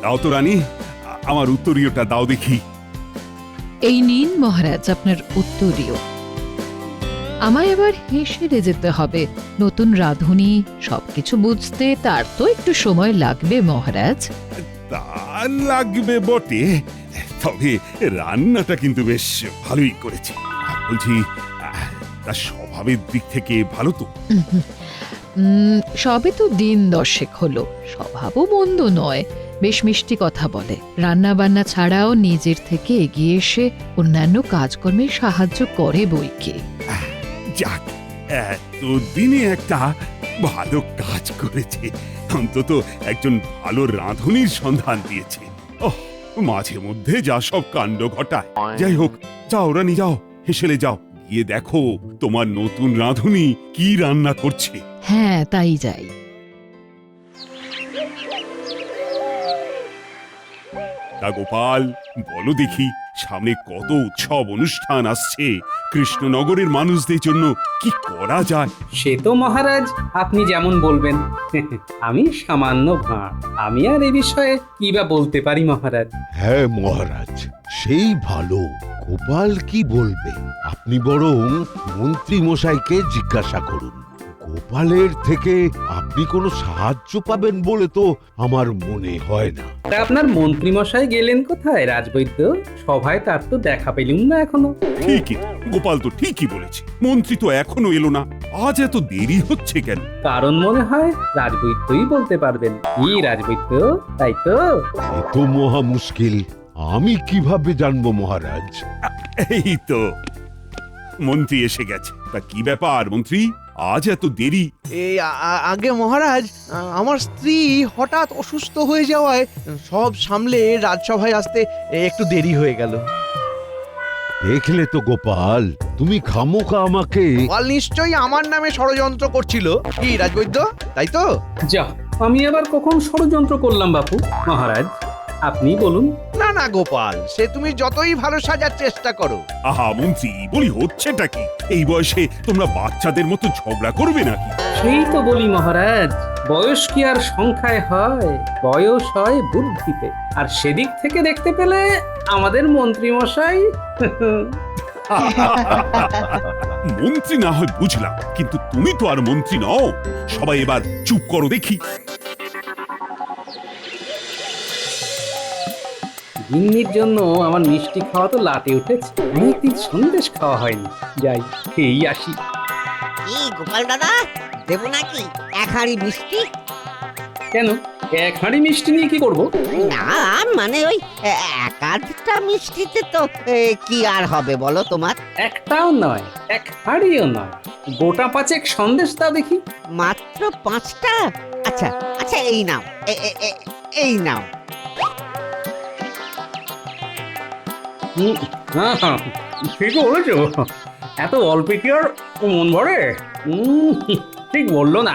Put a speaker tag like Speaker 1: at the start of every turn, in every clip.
Speaker 1: দাও তো রানী, আমার উত্তরীয়টা দাও দেখি।
Speaker 2: এই নিন মহারাজ আপনার উত্তরীয়। আমায় এবার হেসেলে যেতে হবে। নতুন রাঁধুনি, সবকিছু বুঝতে তার তো একটু সময় লাগবে মহারাজ।
Speaker 1: তা লাগবে বটে, তবে রান্নাটা কিন্তু বেশ ভালোই করেছি। বলছি, তার স্বভাবের দিক থেকে ভালো তো?
Speaker 2: সবে তো দিন 10 হলো, স্বভাবও মন্দ নয়, বেশ মিষ্টি কথা বলে। রান্না বান্না ছাড়াও নিজের থেকে এগিয়ে এসে অন্যান্য কাজকর্মে সাহায্য করে বইকে।
Speaker 1: যাক, এতদিনে একটা ভালো কাজ করেছে, অন্তত একজন ভালো রাঁধুনির সন্ধান দিয়েছে। ওহ, মাঝে মধ্যে যা সব কাণ্ড ঘটায়। যাই হোক, যাও রানী, যাও, হেসেলে যাও, গিয়ে দেখো তোমার নতুন রাঁধুনি কি রান্না করছে।
Speaker 2: হ্যাঁ, তাই যাই।
Speaker 1: তা গোপাল, বলো দেখি, সামনে কত উৎসব অনুষ্ঠান আসছে, কৃষ্ণনগরের মানুষদের জন্য কি করা যায়?
Speaker 3: সে তো মহারাজ আপনি যেমন বলবেন। আমি সামান্য ভাঁড়, আমি আর এ বিষয়ে কি বা বলতে পারি মহারাজ।
Speaker 4: হ্যাঁ মহারাজ, সেই ভালো। গোপাল কি বলবে? আপনি বরং মন্ত্রী মশাইকে জিজ্ঞাসা করুন। গোপালের থেকে আপনি কোনো সাহায্য পাবেন বলে তো আমার মনে হয় না।
Speaker 3: তা আপনার মন্ত্রী মশাই গেলেন কোথায় রাজবৈদ্য? সভায় তার তো দেখা পেলুম না এখনো।
Speaker 1: ঠিকই, গোপাল তো ঠিকই বলেছে, মন্ত্রী তো এখনো এলো না। আজ এত দেরি হচ্ছে কেন?
Speaker 3: কারণ মনে হয় রাজবৈদ্যই বলতে পারবেন। কি রাজবৈদ্য, তাই তো?
Speaker 4: এ তো মহা মুশকিল, আমি কিভাবে জানবো মহারাজ?
Speaker 1: এই তো মন্ত্রী এসে গেছে। তা কি ব্যাপার মন্ত্রী, আজ এত দেরি?
Speaker 5: এই আগে মহারাজ, আমার স্ত্রী হঠাৎ অসুস্থ হয়ে যাওয়ায় সব সামলে রাজসভায় আসতে একটু দেরি হয়ে গেল।
Speaker 4: দেখলে তো গোপাল, তুমি খামোকা আমাকে।
Speaker 5: গোপাল নিশ্চয়ই আমার নামে ষড়যন্ত্র করছিল, কি রাজবৈদ্য, তাই তো?
Speaker 3: যা, আমি আবার কখন ষড়যন্ত্র করলাম বাপু? মহারাজ আপনি বলুন।
Speaker 5: না না গোপাল, সে তুমি যতই ভালো সাজার চেষ্টা করো।
Speaker 1: আহা মন্ত্রী, বলি হচ্ছেটা কি? এই বয়সে তোমরা বাচ্চাদের মতো ঝগড়া করবে নাকি?
Speaker 3: সেই তো বলি মহারাজ, বয়স কি আর সংখ্যায় হয়? বয়স হয় বুদ্ধিতে। আর সেদিক থেকে দেখতে পেলে আমাদের মন্ত্রী মশাই
Speaker 1: মন্ত্রী না হয় বুঝলাম, কিন্তু তুমি তো আর মন্ত্রী নও। সবাই এবার চুপ করো দেখি।
Speaker 3: গিন্নির জন্য আমার মিষ্টি খাওয়া তো লাটে উঠেছে। অনেকদিন সন্দেশ খাওয়া হয়নি। যাই, খেয়েই আসি।
Speaker 6: কি গোপাল দাদা, দেবো নাকি এক হাঁড়ি মিষ্টি?
Speaker 3: কেন, এক হাঁড়ি মিষ্টি নিয়ে কি করব?
Speaker 6: না মানে ওই এক আধটা মিষ্টিতে তো কি আর হবে বলো তোমার?
Speaker 3: একটাও নয়, এক হাঁড়িও নয়, গোটা 5 সন্দেশ দাও দেখি।
Speaker 6: মাত্র 5টা? আচ্ছা আচ্ছা, এই নাও, এই নাও।
Speaker 3: হ্যাঁ, ঠিক বলেছো। এত অল্পে কি আর মন ভরে? ঠিক বললো না।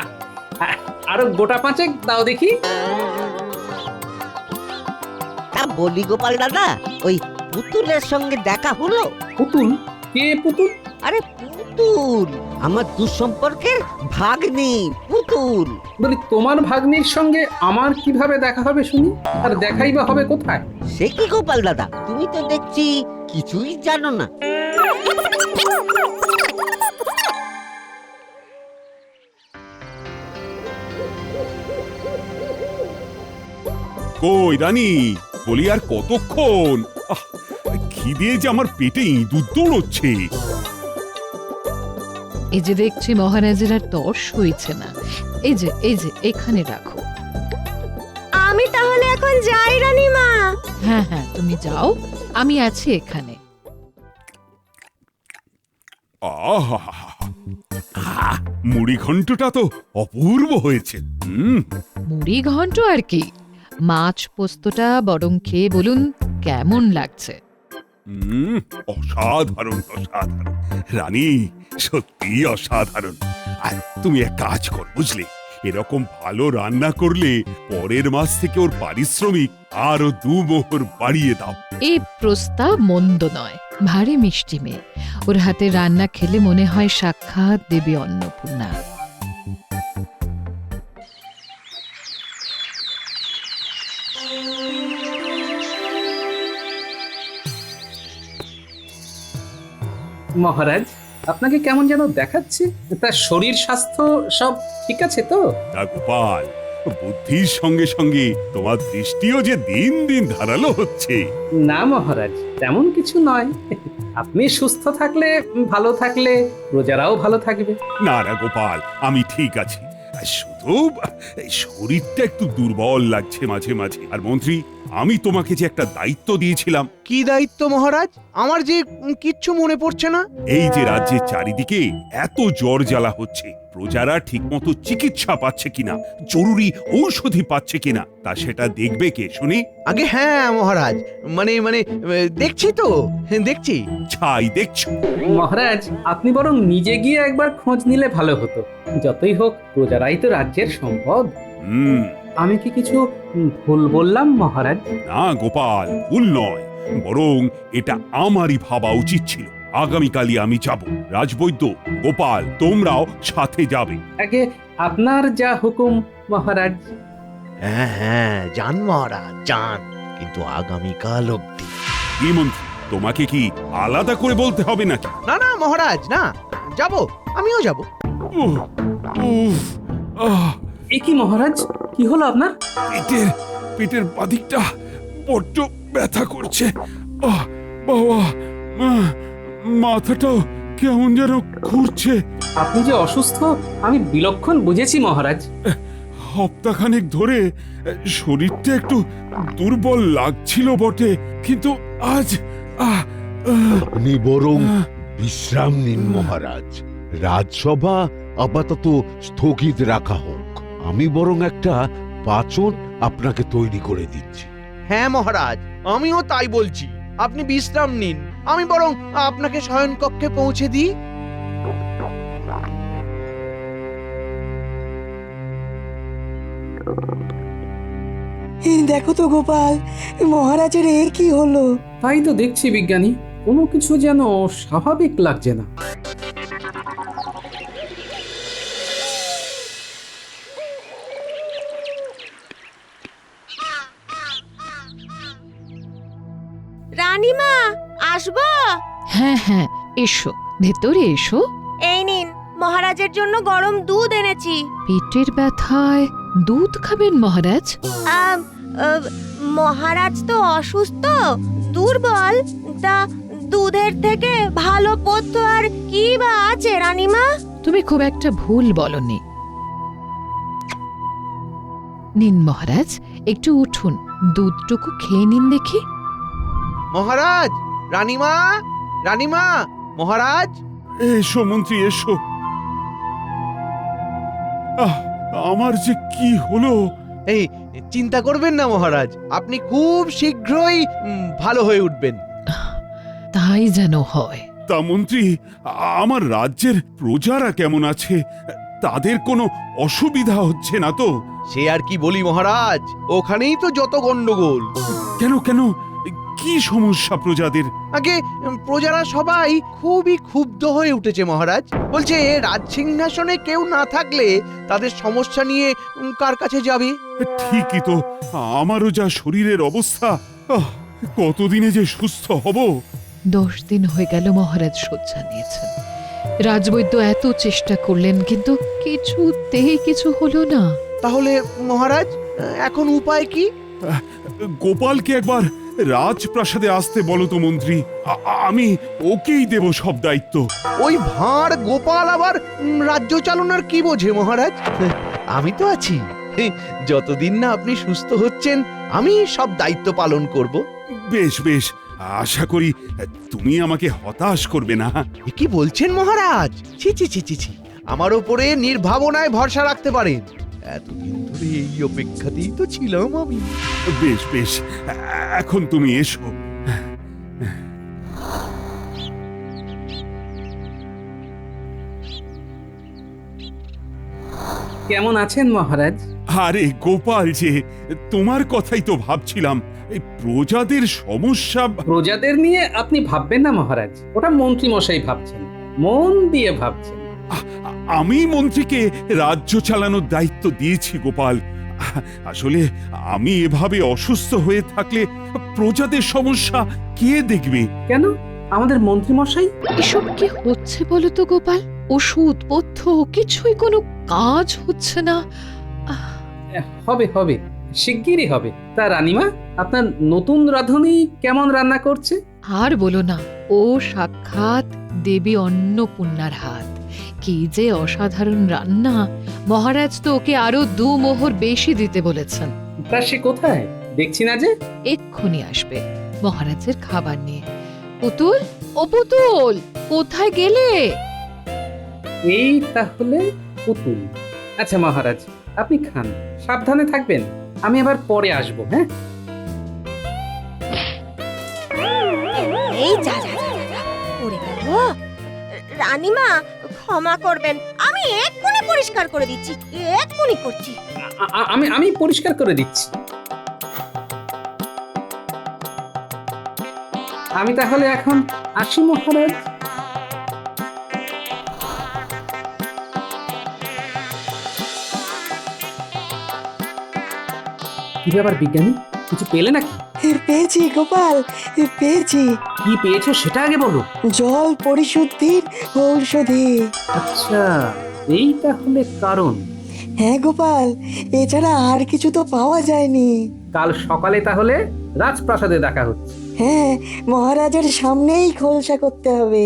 Speaker 3: আরো গোটা 5 দাও দেখি।
Speaker 6: তা বলি গোপাল দাদা, ওই পুতুলের সঙ্গে দেখা হলো?
Speaker 3: পুতুল? কে পুতুল?
Speaker 6: আরে পুতুল, আমার দুঃসম্পর্কের ভাগ্নি পুতুল।
Speaker 3: বলি তোমার ভাগ্নির সঙ্গে আমার কিভাবে দেখা হবে শুনি? আর দেখাই বা হবে কোথায়?
Speaker 6: সে কি গোপাল দাদা, তুমি তো দেখছি কিছুই জানো না।
Speaker 1: কই রানী, বলি আর কতক্ষণ? খিদে যে আমার পেটে ইঁদুর দৌড়চ্ছে।
Speaker 2: এই যে দেখছি মহারাজের আর তর্স হইছে না। এই যে এখানে রাখো।
Speaker 7: আমি তাহলে এখন যাই রানীমা।
Speaker 2: হ্যাঁ হ্যাঁ, তুমি যাও, আমি আছি এখানে।
Speaker 1: মুড়ি ঘন্টটা তো অপূর্ব হয়েছে।
Speaker 2: মুড়ি ঘন্ট আর কি, মাছ পোস্তটা বরং খেয়ে বলুন কেমন লাগছে।
Speaker 1: অসাধারণ অসাধারণ রানী, সত্যি অসাধারণ। আর তুমি এক কাজ কর বুঝলে, এরকম ভালো রান্না করলে পরের মাস থেকে ওর পারিশ্রমিক আরো 2 মোহর বাড়িয়ে দাও।
Speaker 2: এই প্রস্তাব মন্দ নয়, ভারী মিষ্টি মেয়ে, ওর হাতে রান্না খেলে মনে হয় সাক্ষাৎ দেবী অন্নপূর্ণা।
Speaker 3: মহারাজ, আপনাকে কেমন যেন দেখাচ্ছে। তার শরীর স্বাস্থ্য সব ঠিক আছে তো?
Speaker 1: তা গোপাল, বুদ্ধির সঙ্গে সঙ্গে তোমার দৃষ্টিও যে দিন দিন ধারালো হচ্ছে।
Speaker 3: না মহারাজ, তেমন কিছু নয়। আপনি সুস্থ থাকলে, ভালো থাকলে প্রজারাও ভালো থাকবে।
Speaker 1: না না গোপাল, আমি ঠিক আছি। শুধু এই শরীরটা একটু দুর্বল লাগছে মাঝে মাঝে। আর মন্ত্রী, আমি তোমাকে যে একটা দায়িত্ব দিয়েছিলাম।
Speaker 5: কি দায়িত্ব মহারাজ? আমার যে কিচ্ছু মনে পড়ছে না।
Speaker 1: এই যে রাজ্যের চারিদিকে এত জ্বর জ্বালা হচ্ছে, প্রজারা ঠিকমতো চিকিৎসা পাচ্ছে কিনা, জরুরি ঔষধি পাচ্ছে কিনা, তা সেটা দেখবে কে শুনি?
Speaker 5: আগে হ্যাঁ মহারাজ, মানে মানে দেখছি তো, দেখছি।
Speaker 1: ছাই দেখছো?
Speaker 3: মহারাজ, আপনি বরং নিজে গিয়ে একবার খোঁজ নিলে ভালো হতো। যতই হোক, প্রজারাই তো রাজ্যের সম্পদ।
Speaker 1: হুম।
Speaker 3: আমি কি কিছু ভুল বললাম মহারাজ?
Speaker 1: না গোপাল, ভুল নয়, বরং এটা আমারই ভাবা উচিত ছিল। আগামীকালই আমি যাব। রাজবৈদ্য, গোপাল, তোমরাও সাথে যাবে।
Speaker 3: আগে আপনার যা হুকুম মহারাজ।
Speaker 5: হ্যাঁ হ্যাঁ, যান মহারাজ যান, কিন্তু আগামীকাল অব্দি।
Speaker 1: কি মন্ত্রী, তোমাকে কি আলাদা করে বলতে হবে নাকি?
Speaker 5: না না মহারাজ, না, যাব, আমিও যাব।
Speaker 1: উফ, উফ, আহ,
Speaker 3: এ কি মহারাজ, কি হলো আপনার?
Speaker 1: পেটের বাদিকটা বড্ড ব্যথা করছে। আহ, বাবা, মাথাটাও কেমন যেন ঘুরছে।
Speaker 3: আপনি যে অসুস্থ আমি বিলক্ষণ বুঝেছি মহারাজ।
Speaker 1: সপ্তাহখানেক ধরে শরীরটা একটু দুর্বল লাগছিল বটে, কিন্তু আজ
Speaker 4: আপনি বরং বিশ্রাম নিন মহারাজ। রাজসভা আপাতত স্থগিত রাখা হোক। আমি বরং একটা পাচন আপনাকে তৈরি করে দিচ্ছি।
Speaker 5: হ্যাঁ মহারাজ, আমিও তাই বলছি। আপনি বিশ্রাম নিন, আমি বরং আপনাকে শয়নকক্ষে পৌঁছে দিই।
Speaker 8: দেখো তো গোপাল, মহারাজের এ কি হলো?
Speaker 3: তাই তো দেখছি বিজ্ঞানী, কোনো কিছু যেন স্বাভাবিক লাগছে না।
Speaker 7: রানীমা, আসবো?
Speaker 2: হ্যাঁ হ্যাঁ, এসো, ভেতরে এসো।
Speaker 7: এই নিন, মহারাজের জন্য গরম দুধ এনেছি।
Speaker 2: পেটের ব্যথায় দুধ খাবেন মহারাজ?
Speaker 7: আম, মহারাজ তো অসুস্থ, দুর্বল, তা দুধের থেকে ভালো পথ্য আর কি বা আছে রানীমা?
Speaker 2: তুমি খুব একটা ভুল বলনি। নিন মহারাজ, একটু উঠুন, দুধটুকু খেয়ে নিন দেখি।
Speaker 5: মহারাজ, রানীমা, রানীমা, মহারাজ।
Speaker 1: এসো মন্ত্রী, এসো। আমার যে কি হলো!
Speaker 5: এই, চিন্তা করবেন না মহারাজ, আপনি খুব শীঘ্রই ভালো হয়ে উঠবেন।
Speaker 2: তাই যেন হয়।
Speaker 1: তা মন্ত্রী, আমার রাজ্যের প্রজারা কেমন আছে? তাদের কোনো অসুবিধা হচ্ছে না তো?
Speaker 5: সে আর কি বলি মহারাজ, ওখানেই তো যত গন্ডগোল।
Speaker 1: কেন কেন, কি সমস্যা প্রজাদের?
Speaker 5: আগে প্রজারা সবাই খুবই ক্ষুব্ধ হয়ে উঠেছে মহারাজ। বলছে রাজ সিংহাসনে কেউ না থাকলে তাদের সমস্যা নিয়ে কার কাছে যাবে।
Speaker 1: ঠিকই তো, আমারও যা শরীরের অবস্থা, কতদিনে যে সুস্থ হব।
Speaker 2: 10 দিন হয়ে গেল মহারাজ শয্যা নিয়েছেন। রাজবৈদ্য এত চেষ্টা করলেন, কিন্তু কিছুতেই কিছু হলো না।
Speaker 5: তাহলে মহারাজ, এখন উপায় কি?
Speaker 1: গোপালকে একবার রাজপ্রাসাদে আসতে বলো তো মন্ত্রী। আমি ওকেই দেব সব দায়িত্ব।
Speaker 5: ওই ভাঁড় গোপাল আবার রাজ্য চালনার কি বোঝে মহারাজ? আমি তো আছি, যতদিন না আপনি সুস্থ হচ্ছেন আমি সব দায়িত্ব পালন করব।
Speaker 1: বেশ বেশ, আশা করি তুমি আমাকে হতাশ করবে না।
Speaker 5: এ কি বলছেন মহারাজ? ছি ছি ছি ছি ছি, আমার উপরে নির্ভাবনায় ভরসা রাখতে পারেন। এতদিন ধরে এই অপেক্ষাতেই তো ছিলাম আমি।
Speaker 1: বেশ বেশ, এখন তুমি এসো।
Speaker 3: কেমন আছেন মহারাজ?
Speaker 1: আরে গোপাল যে, তোমার কথাই তো ভাবছিলাম। এই প্রজাদের সমস্যা।
Speaker 3: প্রজাদের নিয়ে আপনি ভাববেন না মহারাজ, ওটা মন্ত্রী মশাই ভাবছেন, মন দিয়ে ভাবছেন।
Speaker 1: আমি মন্ত্রীকে রাজ্য চালানোর দায়িত্ব দিয়েছি গোপাল। আসলে আমি এভাবে অসুস্থ হয়ে থাকলে প্রজাদের সমস্যা কে দেখবে?
Speaker 3: কেন, আমাদের মন্ত্রীমশাই?
Speaker 2: এসব কি হচ্ছে বলো তো গোপাল? ওষুধ পথ্য কিছুই কোনো কাজ হচ্ছে না।
Speaker 3: হবে হবে, শিগগিরই হবে। তা রানীমা, আপনার নতুন রাঁধুনি কেমন রান্না করছে?
Speaker 2: আর বলো না, ও সাক্ষাৎ দেবী অন্নপূর্ণার হাত। কি যে অসাধারণ রান্না! মহারাজ তো ওকে আরো 2 মোহর বেশি দিতে বলেছেন।
Speaker 3: তা সে কোথায়? দেখছি না যে।
Speaker 2: এক্ষুনি আসবে মহারাজের খাবার নিয়ে। পুতুল, ও পুতুল, কোথায় গেলে?
Speaker 3: এই তাহলে পুতুল। আচ্ছা মহারাজ, আপনি খান, সাবধানে থাকবেন। আমি আবার পরে আসবো। হ্যাঁ,
Speaker 7: এই যা যা যা যা, যা পড়ে গেল। রানীমা ক্ষমা করবেন, আমি এক্ষুনি পরিষ্কার করে দিচ্ছি, এক্ষুনি করছি।
Speaker 3: আমি পরিষ্কার করে দিচ্ছি। আমি তাহলে এখন আসি মহারাজ। কি ব্যাপার বিজ্ঞানী, কিছু পেলে নাকি?
Speaker 8: পেয়েছি গোপাল, পেয়েছি।
Speaker 3: কি পেয়েছো সেটা আগে বলো।
Speaker 8: জল পরিশুদ্ধির ঔষধি।
Speaker 3: আচ্ছা, এই তাহলে কারণ।
Speaker 8: হ্যাঁ গোপাল, এছাড়া আর কিছু তো পাওয়া যায়নি।
Speaker 3: কাল সকালে তাহলে রাজপ্রাসাদে দেখা হচ্ছে।
Speaker 8: হ্যাঁ, মহারাজের সামনেই খোলসা করতে হবে।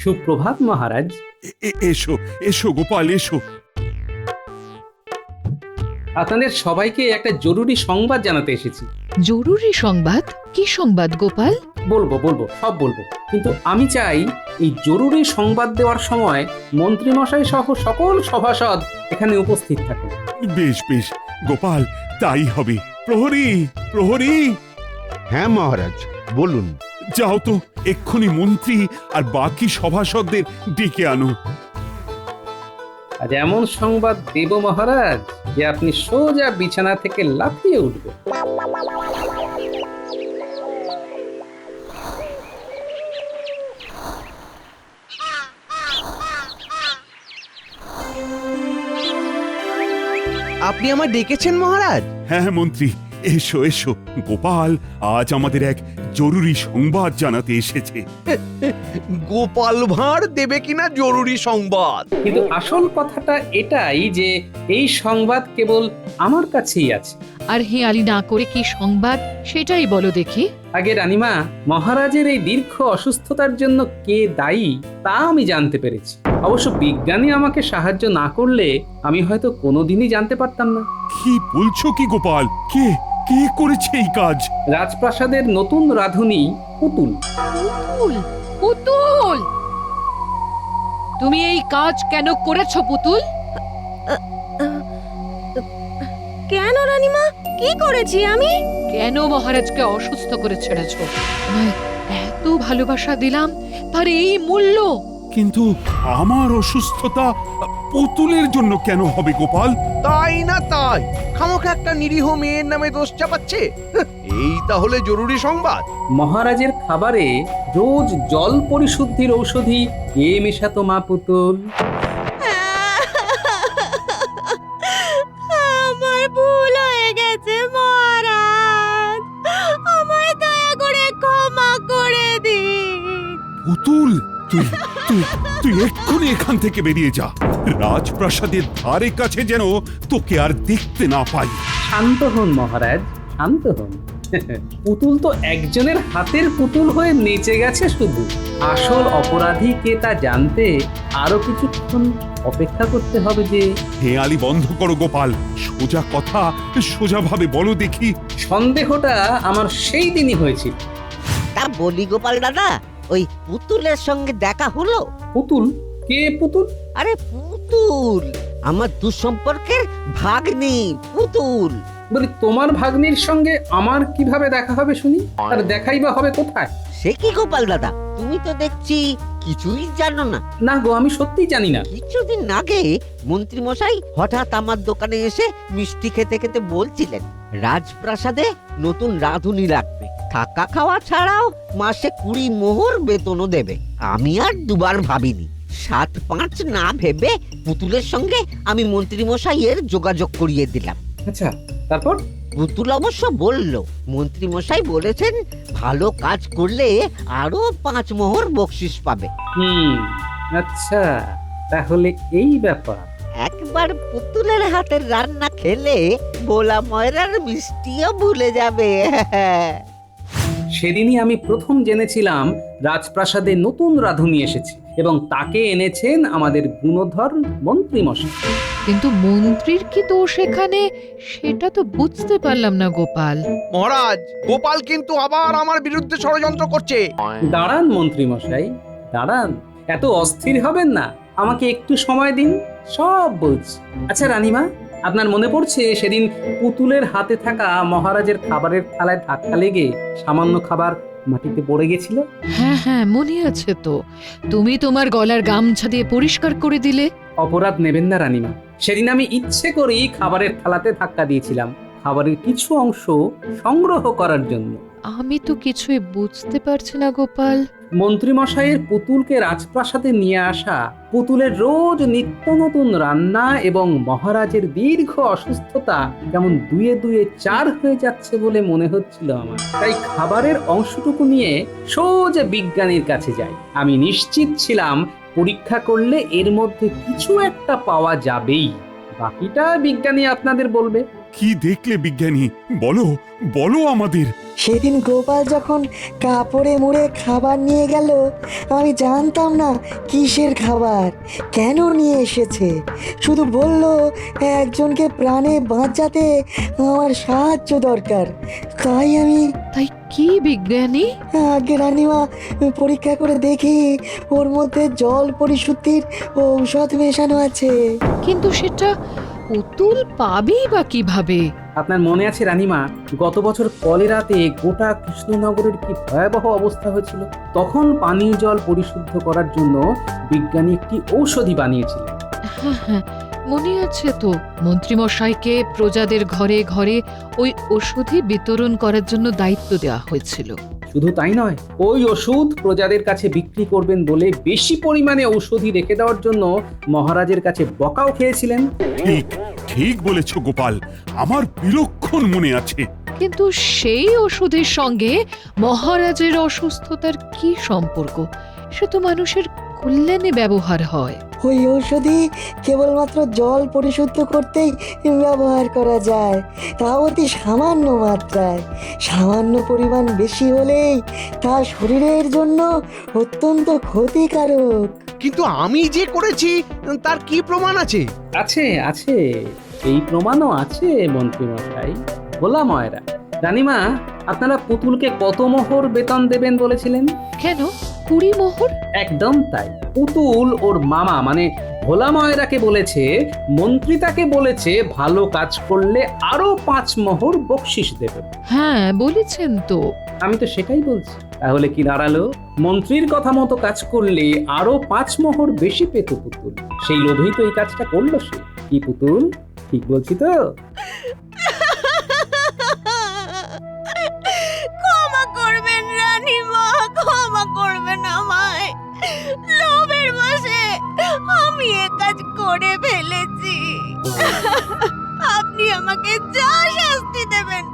Speaker 3: সুপ্রভাত মহারাজ।
Speaker 1: এসো এসো গোপাল, এসো।
Speaker 3: আপনাদের সবাইকে একটা জরুরি সংবাদ জানাতে এসেছি।
Speaker 2: জরুরি সংবাদ? কি সংবাদ গোপাল?
Speaker 3: বলবো বলবো, সব বলবো, কিন্তু আমি চাই এই জরুরি সংবাদ দেওয়ার সময় মন্ত্রীমশাই সহ সকল সভাসদ এখানে উপস্থিত থাকুন।
Speaker 1: বেশ বেশ গোপাল, তাই হবে। প্রহরী, প্রহরী,
Speaker 4: হ্যাঁ মহারাজ, বলুন।
Speaker 1: যাও তো এক্ষুনি মন্ত্রী আর বাকি সভাসদদের ডেকে আনো।
Speaker 3: আজ এমন সংবাদ দেব মহারাজ যে আপনি সোজা বিছানা থেকে লাফিয়ে উঠবেন।
Speaker 5: আপনি আমায় ডেকেছেন মহারাজ?
Speaker 1: হ্যাঁ হ্যাঁ মন্ত্রী, এসো এসো। গোপাল আজ আমাদের এক জরুরি সংবাদ জানাতে এসেছে।
Speaker 5: গোপাল ভাঁড় দেবে কিনা জরুরি সংবাদ?
Speaker 3: কিন্তু আসল কথাটা এটাই যে এই সংবাদ কেবল আমার কাছেই আছে।
Speaker 2: আর হেয়ালি না করে কি সংবাদ সেটাই বলো দেখি।
Speaker 3: আগে রানীমা, মহারাজের এই দীর্ঘ অসুস্থতার জন্য কে দায়ী তা আমি জানতে পেরেছি। অবশ্য বিজ্ঞানী আমাকে সাহায্য না করলে আমি হয়তো কোনোদিনই জানতে পারতাম না।
Speaker 1: কি বলছো কি গোপাল? কে কে করেছে এই কাজ?
Speaker 3: রাজপ্রাসাদের নতুন রাঁধুনি পুতুল।
Speaker 2: পুতুল, পুতুল, তুমি এই কাজ কেন করেছো পুতুল?
Speaker 7: কেন রানীমা, কি করেছি আমি?
Speaker 2: কেন মহারাজকে অসুস্থ করে ছেড়েছো? তোমায় এত ভালোবাসা দিলাম, তার এই মূল্য?
Speaker 1: কিন্তু আমার অসুস্থতা পুতুলের জন্য কেন হবে গোপাল?
Speaker 5: তাই না তাই, খামোখা একটা নিরীহ মেয়ের নামে দোষ চাপাচ্ছে। এই তাহলে জরুরি সংবাদ?
Speaker 3: মহারাজের খাবারে রোজ জল পরিশুদ্ধির ঔষধি কে মেশাতো মা পুতুল?
Speaker 7: আমার ভুল হয়ে গেছে মহারাজ, আমায় দয়া করে ক্ষমা করে দিন।
Speaker 1: পুতুল, তুই তুই তুই এক্ষুনি এখান থেকে বেরিয়ে যা। রাজপ্রাসাদের ধারে কাছে যেন তোকে আর দেখতে না পাই।
Speaker 3: শান্ত হন মহারাজ, শান্ত হন। পুতুল তো একজনের হাতের পুতুল হয়ে নেচে গেছে শুধু। আসল অপরাধী কে তা জানতে আরো কিছুক্ষণ অপেক্ষা করতে হবে। যে
Speaker 1: হেয়ালি বন্ধ করো গোপাল, সোজা কথা সোজাভাবে বলো দেখি।
Speaker 3: সন্দেহটা আমার সেই দিনই হয়েছিল।
Speaker 6: তা বলি গোপাল দাদা, ওই পুতুলের সঙ্গে দেখা হলো?
Speaker 3: পুতুল? কে পুতুল?
Speaker 6: আরে পুতুল, আমার দুঃসম্পর্কের ভাগ্নি পুতুল।
Speaker 3: বলি, তোমার ভাগ্নির সঙ্গে আমার কিভাবে দেখা হবে শুনি? আর দেখাই বা হবে কোথায়?
Speaker 6: সে কি গোপাল দাদা, তুমি তো দেখছি কিছুই জানো না।
Speaker 3: না গো, আমি সত্যিই জানি না।
Speaker 6: কিছুদিন আগে মন্ত্রী মশাই হঠাৎ আমার দোকানে এসে মিষ্টি খেতে খেতে বলছিলেন রাজপ্রাসাদে নতুন রাঁধুনি লাগবে, থাকা খাওয়া ছাড়াও মাসে 20 মোহর বেতনও দেবে। আমি আর দুবার ভাবিনি, 7-5 না ভেবে পুতুলের সঙ্গে আমি মন্ত্রী মশাইয়ের যোগাযোগ করিয়ে দিলাম।
Speaker 3: আচ্ছা, তারপর?
Speaker 6: পুতুল অবশ্য বলল, মন্ত্রী মশাই বলেছেন ভালো কাজ করলে আরো 5 মোহর বকশিস পাবে।
Speaker 3: আচ্ছা, তাহলে এই ব্যাপার।
Speaker 6: একবার পুতুলের হাতের রান্না খেলে ভোলা ময়রার মিষ্টিও ভুলে যাবে।
Speaker 3: সেদিনই আমি প্রথম জেনেছিলাম রাজপ্রাসাদে নতুন রাঁধুনি এসেছে এবং তাকে এনেছেন আমাদের গুণধর মন্ত্রী মশাই।
Speaker 2: কিন্তু মন্ত্রীর কি দোষ এখানে, সেটা তো বুঝতে পারলাম না গোপাল।
Speaker 5: মহারাজ, গোপাল কিন্তু আবার আমার বিরুদ্ধে ষড়যন্ত্র করছে।
Speaker 3: দাঁড়ান মন্ত্রী মশাই, দাঁড়ান, এত অস্থির হবেন না, আমাকে একটু সময় দিন, সব বলছি। আচ্ছা রানীমা, আপনার মনে পড়ছে সেদিন পুতুলের হাতে থাকা মহারাজের খাবারের থালায় ধাক্কা লেগে সামান্য খাবার মাটিতে পড়ে গেছিল?
Speaker 2: হ্যাঁ হ্যাঁ, মনে আছে তো, তুমি তোমার গলার গামছা দিয়ে পরিষ্কার করে দিলে।
Speaker 3: অপরাধ নেবেন না রানীমা, সেদিন আমি ইচ্ছে করেই খাবারের থালাতে ধাক্কা দিয়েছিলাম, খাবারের কিছু অংশ সংগ্রহ করার জন্য।
Speaker 2: আমি তো কিছুই বুঝতে পারছি না গোপাল।
Speaker 3: মন্ত্রী মশাইয়ের পুতুলকে রাজপ্রাসাদে নিয়ে আসা, পুতুলের রোজ নিত্য নতুন রান্না এবং মহারাজের দীর্ঘ অসুস্থতা কেমন 2-2 4 হয়ে যাচ্ছে বলে মনে হচ্ছিল আমার। তাই খাবারের অংশটুকু নিয়ে সোজা বিজ্ঞানীর কাছে যাই। আমি নিশ্চিত ছিলাম পরীক্ষা করলে এর মধ্যে কিছু একটা পাওয়া যাবেই, বাকিটা বিজ্ঞানী আপনাদের বলবে।
Speaker 1: কি দেখলে বিজ্ঞানী? বলো বলো আমাদের।
Speaker 8: সেদিন গোপাল যখন কাপড়ে মুড়ে খাবার নিয়ে গেল, আমি জানতাম না কিসের খাবার, কেন নিয়ে এসেছে। শুধু বলল একজনকে প্রাণে বাঁচাতে আমার সাহায্য দরকার। তাই আমি
Speaker 2: তাই কি বিজ্ঞানী?
Speaker 8: আগে রানীমা, পরীক্ষা করে দেখি ওর মধ্যে জল পরিশুদ্ধির ঔষধ মেশানো আছে।
Speaker 2: কিন্তু সেটা পুতুল পাবেই বা কিভাবে?
Speaker 3: আপনার মনে আছে রানীমা, গত বছর কলেরাতে গোটা কৃষ্ণনগরের কি ভয়াবহ অবস্থা হয়েছিল? তখন পানীয় জল পরিশুদ্ধ করার জন্য বিজ্ঞানী একটি ঔষধি বানিয়েছিলেন।
Speaker 2: হ্যাঁ হ্যাঁ, মনে আছে তো, মন্ত্রীমশাইকে প্রজাদের ঘরে ঘরে ওই ওষুধই বিতরণ করার জন্য দায়িত্ব দেওয়া হয়েছিল।
Speaker 3: শুধু তাই নয়, ওই ওষুধ প্রজাদের কাছে বিক্রি করবেন বলে বেশি পরিমাণে ঔষধি রেখে দেওয়ার জন্য মহারাজের কাছে বকাও খেয়েছিলেন।
Speaker 1: ঠিক ঠিক বলেছ গোপাল, আমার বিলক্ষণ মনে আছে।
Speaker 2: কিন্তু সেই ওষুধের সঙ্গে মহারাজের অসুস্থতার কি সম্পর্ক? সে তো মানুষের কল্যাণে ব্যবহার হয়।
Speaker 8: ওই ঔষধি কেবলমাত্র জল পরিশুদ্ধ করতেই ব্যবহার করা যায়, তা অতি সামান্য মাত্রায়। সামান্য পরিমাণ বেশি হলেই তা শরীরের জন্য অত্যন্ত ক্ষতিকারক।
Speaker 5: কিন্তু আমি যে করেছি তার কি প্রমাণ আছে?
Speaker 3: আছে আছে, এই প্রমাণও আছে মন্ত্রী মশাই। ভোলা ময়রা, রানীমা, আপনারা পুতুলকে কত মোহর বেতন দেবেন বলেছিলেন?
Speaker 2: কেন 20 মোহর?
Speaker 3: একদম তাই। পুতুল ওর মামা মানে ভোলা ময়রাকে বলেছে, মন্ত্রী তাকে বলেছে ভালো কাজ করলে আরো 5 মোহর বকশিস দেবে।
Speaker 2: হ্যাঁ বলেছেন তো।
Speaker 3: আমি তো সেটাই বলছি। তাহলে কি দাঁড়ালো? মন্ত্রীর কথা মতো কাজ করলে আরো 5 মোহর বেশি পেত পুতুল। সেই লোভেই তো এই কাজটা করলো সে। কি পুতুল, ঠিক বলছি তো?
Speaker 7: ক্ষমা করবেন রানীমা, ক্ষমা করবেন আমায়। লোভের বশে আমি এ কাজ করে ফেলেছি। আপনি আমাকে যা শাস্তি দেবেন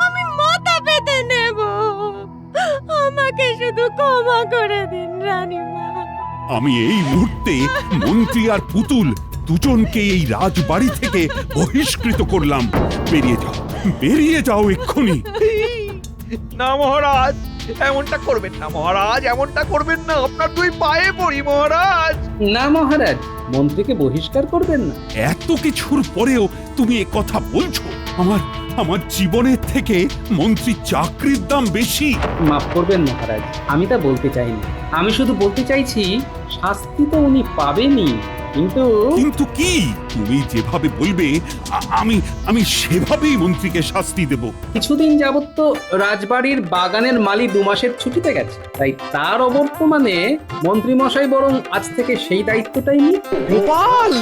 Speaker 7: আমি মাথা পেতে নেব। আমাকে শুধু ক্ষমা করে দিন রানীমা।
Speaker 1: আমি এই মুহূর্তে মন্ত্রী আর পুতুল দুজনকে এই রাজবাড়ি থেকে বহিষ্কৃত করলাম। বেরিয়ে যাও, বেরিয়ে যাও এক্ষুনি।
Speaker 5: না মহারাজ, এমনটা করবেন না মহারাজ, এমনটা করবেন না, আপনার 2 পায়ে পড়ি মহারাজ।
Speaker 3: না মহারাজ, মন্ত্রীকে বহিষ্কার করবেন না।
Speaker 1: এত কিছুর পরেও তুমি এ কথা বলছো? আমার জীবনের থেকে মন্ত্রী চাকরির দাম বেশি।
Speaker 3: মাফ করবেন মহারাজ, আমি তা বলতে চাইনি। আমি শুধু বলতে চাইছি শাস্তি তো উনি পাবেনই, কিন্তু
Speaker 1: কিন্তু কি? তুমি যেভাবে বলবে আমি সেভাবেই মন্ত্রীকে শাস্তি দেব।
Speaker 3: কিছুদিন যাবত তো রাজবাড়ির বাগানের মালি 2 মাসের ছুটিতে গেছে, তাই তার অবর্তমানে মন্ত্রী মশাই বরং আজ থেকে সেই দায়িত্বটাই নিন।
Speaker 5: গোপাল!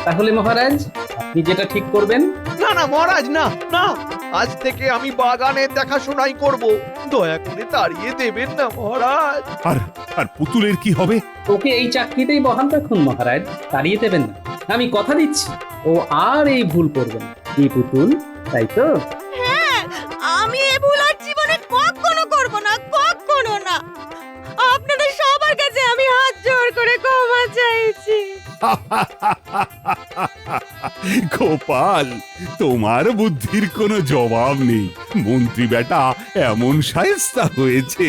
Speaker 3: তাহলে মহারাজ, আপনি যেটা ঠিক করবেন।
Speaker 5: না না মহারাজ, না না, আজ থেকে আমি বাগানের দেখাশোনাই করব। দয়া করে তাড়িয়ে দেবেন না মহারাজ।
Speaker 1: আর আর পুতুলের কি হবে?
Speaker 3: ওকে এই চাকরিতেই বহাল রাখুন মহারাজ, তাড়িয়ে দেবেন না। আমি কথা দিচ্ছি ও আর এই ভুল করবে না। কি পুতুল, তাই তো?
Speaker 7: হ্যাঁ, আমি এ ভুল আর জীবনে কখনো করব না, কখনো না। আপনাদের সবার কাছে আমি হাত জোড় করে ক্ষমা চাইছি।
Speaker 1: গোপাল, তোমার বুদ্ধির কোনো জবাব নেই। মন্ত্রী বেটা এমন শায়েস্তা হয়েছে।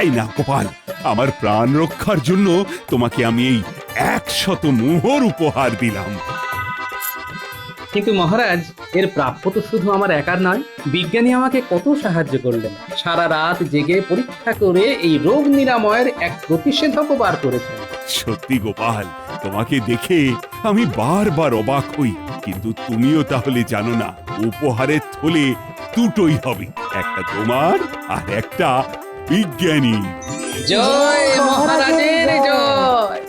Speaker 1: এই না গোপাল, আমার প্রাণ রক্ষার জন্য তোমাকে আমি এই 100 মোহর উপহার দিলাম।
Speaker 3: কিন্তু মহারাজ, এর প্রাপ্য তো শুধু আমার একার নয়। বিজ্ঞানী আমাকে কত সাহায্য করলেন। সারা রাত জেগে পরীক্ষা করে এই রোগ নিরাময়ের এক প্রতিষেধকও বার করেছেন।
Speaker 1: সত্যি গোপাল, তোমাকে দেখে আমি বারবার অবাক হই। কিন্তু তুমিও তাহলে জানো না, উপহারের থলে দুটোই হবে, একটা তোমার আর একটা বিজ্ঞানী।
Speaker 3: জয় মহারাজের জয়।